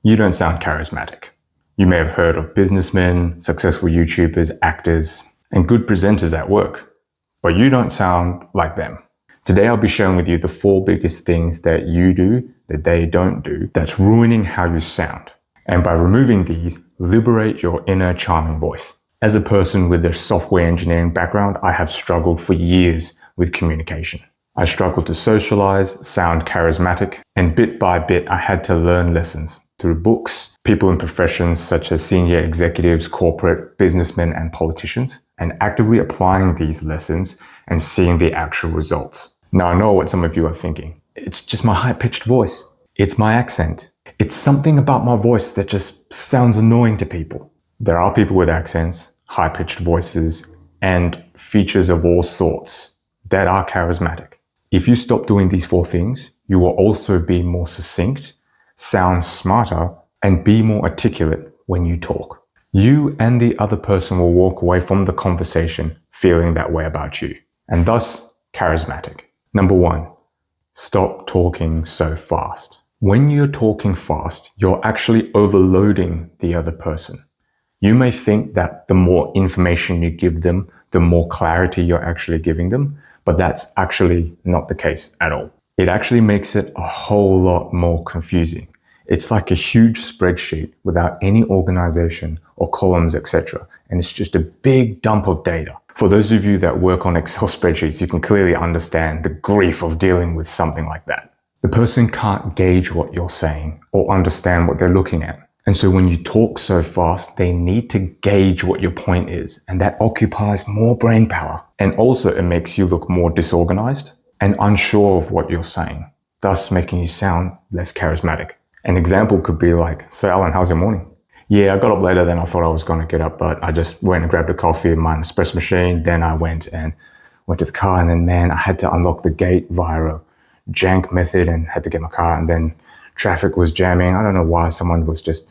you don't sound charismatic. You may have heard of businessmen, successful YouTubers, actors, and good presenters at work, but you don't sound like them. Today, I'll be sharing with you the 4 biggest things that you do that they don't do that's ruining how you sound. And by removing these, liberate your inner charming voice. As a person with a software engineering background, I have struggled for years with communication. I struggled to socialize, sound charismatic, and bit by bit, I had to learn lessons through books, people in professions such as senior executives, corporate, businessmen, and politicians, and actively applying these lessons and seeing the actual results. Now, I know what some of you are thinking. It's just my high-pitched voice. It's my accent. It's something about my voice that just sounds annoying to people. There are people with accents, high-pitched voices, and features of all sorts that are charismatic. If you stop doing these 4 things, you will also be more succinct, sound smarter, and be more articulate when you talk. You and the other person will walk away from the conversation feeling that way about you, and thus charismatic. Number 1, stop talking so fast. When you're talking fast, you're actually overloading the other person. You may think that the more information you give them, the more clarity you're actually giving them, but that's actually not the case at all. It actually makes it a whole lot more confusing. It's like a huge spreadsheet without any organization or columns, etc. And it's just a big dump of data. For those of you that work on Excel spreadsheets, you can clearly understand the grief of dealing with something like that. The person can't gauge what you're saying or understand what they're looking at. And so when you talk so fast, they need to gauge what your point is. And that occupies more brain power. And also it makes you look more disorganized and unsure of what you're saying, thus making you sound less charismatic. An example could be like, so Alan, how's your morning? Yeah, I got up later than I thought I was going to get up, but I just went and grabbed a coffee in my espresso machine. Then I went to the car, and then, man, I had to unlock the gate via a jank method and had to get my car, and then traffic was jamming. I don't know why someone was just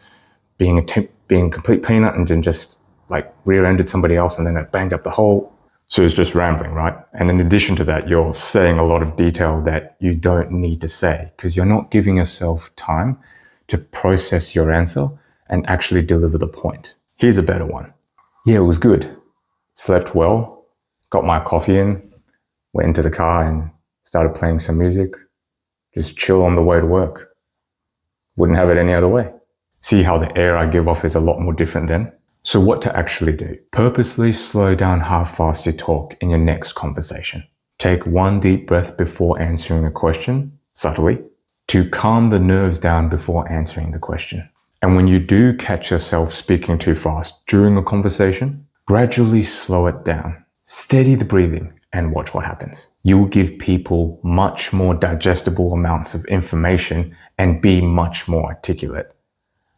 being a complete peanut and then just like rear-ended somebody else, and then it banged up the whole. So it's just rambling, right? And in addition to that, you're saying a lot of detail that you don't need to say because you're not giving yourself time to process your answer and actually deliver the point. Here's a better one. Yeah, it was good. Slept well, got my coffee in, went into the car and started playing some music. Just chill on the way to work. Wouldn't have it any other way. See how the air I give off is a lot more different then? So what to actually do? Purposely slow down how fast you talk in your next conversation. Take 1 deep breath before answering a question, subtly, to calm the nerves down before answering the question. And when you do catch yourself speaking too fast during a conversation, gradually slow it down. Steady the breathing and watch what happens. You will give people much more digestible amounts of information and be much more articulate.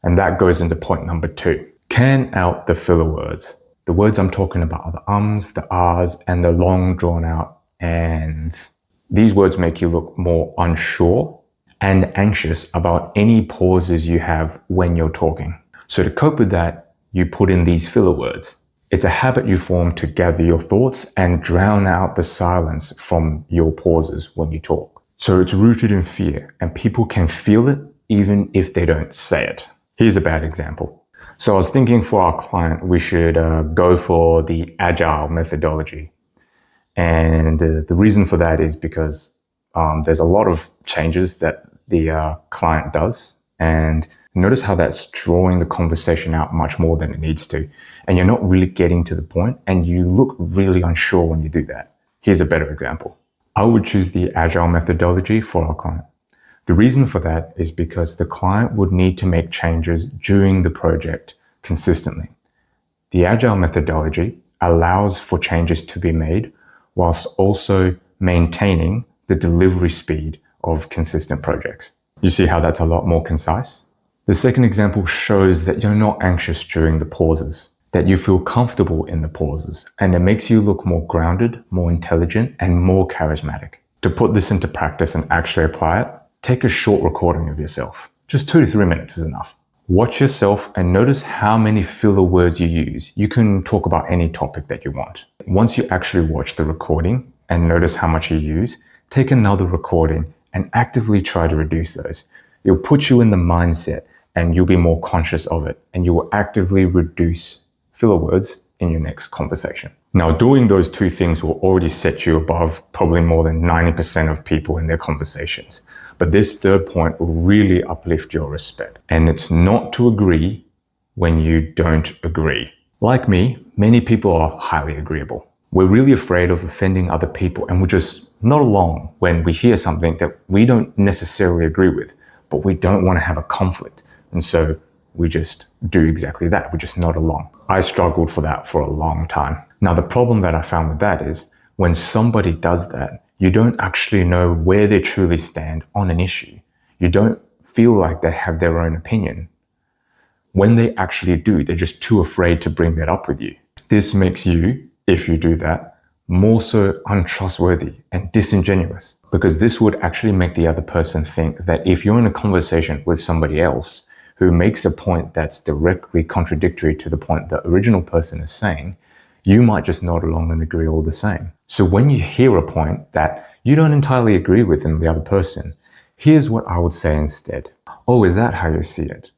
And that goes into point number 2. Can out the filler words. The words I'm talking about are the ums, the ahs, and the long drawn out ands. These words make you look more unsure and anxious about any pauses you have when you're talking. So to cope with that, you put in these filler words. It's a habit you form to gather your thoughts and drown out the silence from your pauses when you talk. So it's rooted in fear, and people can feel it even if they don't say it. Here's a bad example. So I was thinking for our client, we should go for the agile methodology. And the reason for that is because there's a lot of changes that the client does. And notice how that's drawing the conversation out much more than it needs to. And you're not really getting to the point, and you look really unsure when you do that. Here's a better example. I would choose the agile methodology for our client. The reason for that is because the client would need to make changes during the project consistently. The agile methodology allows for changes to be made whilst also maintaining the delivery speed of consistent projects. You see how that's a lot more concise? The second example shows that you're not anxious during the pauses, that you feel comfortable in the pauses, and it makes you look more grounded, more intelligent, and more charismatic. To put this into practice and actually apply it, take a short recording of yourself. Just 2 to 3 minutes is enough. Watch yourself and notice how many filler words you use. You can talk about any topic that you want. Once you actually watch the recording and notice how much you use, take another recording and actively try to reduce those. It'll put you in the mindset and you'll be more conscious of it, and you will actively reduce filler words in your next conversation. Now, doing those two things will already set you above probably more than 90% of people in their conversations. But this third point will really uplift your respect. And it's not to agree when you don't agree. Like me, many people are highly agreeable. We're really afraid of offending other people, and we're just not along when we hear something that we don't necessarily agree with, but we don't want to have a conflict. And so we just do exactly that. We're just not along. I struggled for that for a long time. Now, the problem that I found with that is when somebody does that, you don't actually know where they truly stand on an issue. You don't feel like they have their own opinion. When they actually do, they're just too afraid to bring that up with you. This makes you, if you do that, more so untrustworthy and disingenuous, because this would actually make the other person think that if you're in a conversation with somebody else who makes a point that's directly contradictory to the point the original person is saying, you might just nod along and agree all the same. So when you hear a point that you don't entirely agree with in the other person, here's what I would say instead. Oh, is that how you see it?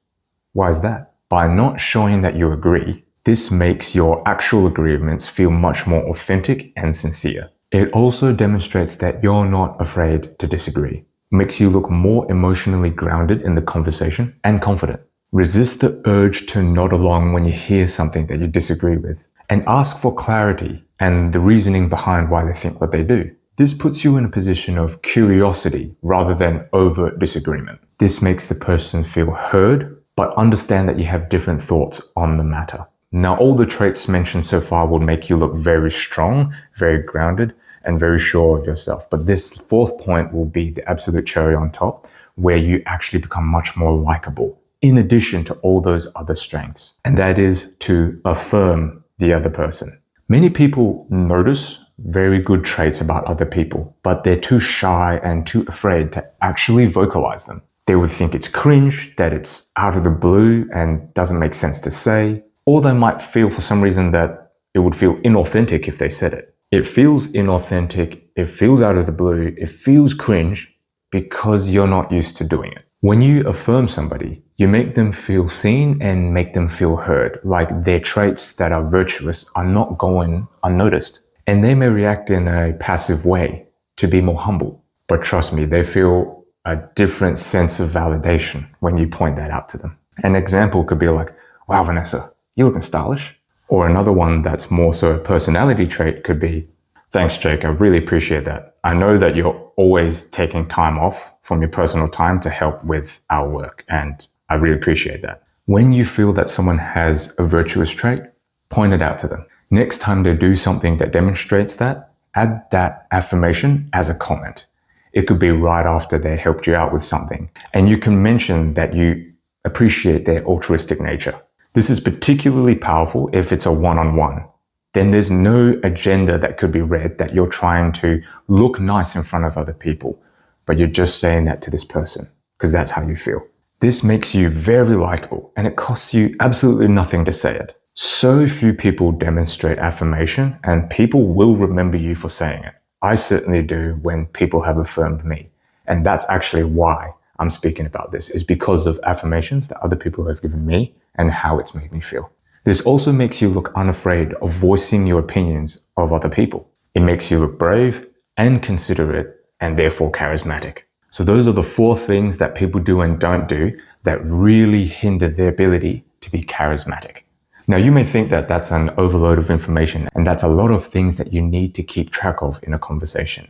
Why is that? By not showing that you agree, this makes your actual agreements feel much more authentic and sincere. It also demonstrates that you're not afraid to disagree. Makes you look more emotionally grounded in the conversation and confident. Resist the urge to nod along when you hear something that you disagree with, and ask for clarity and the reasoning behind why they think what they do. This puts you in a position of curiosity rather than overt disagreement. This makes the person feel heard, but understand that you have different thoughts on the matter. Now, all the traits mentioned so far will make you look very strong, very grounded, and very sure of yourself. But this fourth point will be the absolute cherry on top, where you actually become much more likable, in addition to all those other strengths. And that is to affirm the other person. Many people notice very good traits about other people, but they're too shy and too afraid to actually vocalize them. They would think it's cringe, that it's out of the blue and doesn't make sense to say, or they might feel for some reason that it would feel inauthentic if they said it. It feels inauthentic, it feels out of the blue, it feels cringe because you're not used to doing it. When you affirm somebody, you make them feel seen and make them feel heard, like their traits that are virtuous are not going unnoticed. And they may react in a passive way to be more humble. But trust me, they feel a different sense of validation when you point that out to them. An example could be like, wow, Vanessa, you're looking stylish. Or another one that's more so a personality trait could be, thanks, Jake, I really appreciate that. I know that you're always taking time off from your personal time to help with our work, and I really appreciate that. When you feel that someone has a virtuous trait, point it out to them. Next time they do something that demonstrates that, add that affirmation as a comment. It could be right after they helped you out with something, and you can mention that you appreciate their altruistic nature. This is particularly powerful if it's a one-on-one. Then there's no agenda that could be read that you're trying to look nice in front of other people, but you're just saying that to this person because that's how you feel. This makes you very likable, and it costs you absolutely nothing to say it. So few people demonstrate affirmation, and people will remember you for saying it. I certainly do when people have affirmed me, and that's actually why I'm speaking about this, is because of affirmations that other people have given me and how it's made me feel. This also makes you look unafraid of voicing your opinions of other people. It makes you look brave and considerate and therefore charismatic. So those are the 4 things that people do and don't do that really hinder their ability to be charismatic. Now, you may think that that's an overload of information and that's a lot of things that you need to keep track of in a conversation.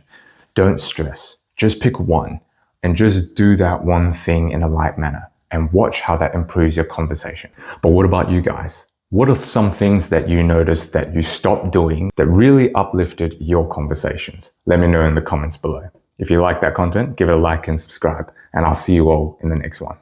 Don't stress. Just pick one and just do that one thing in a light manner and watch how that improves your conversation. But what about you guys? What are some things that you noticed that you stopped doing that really uplifted your conversations? Let me know in the comments below. If you like that content, give it a like and subscribe, and I'll see you all in the next one.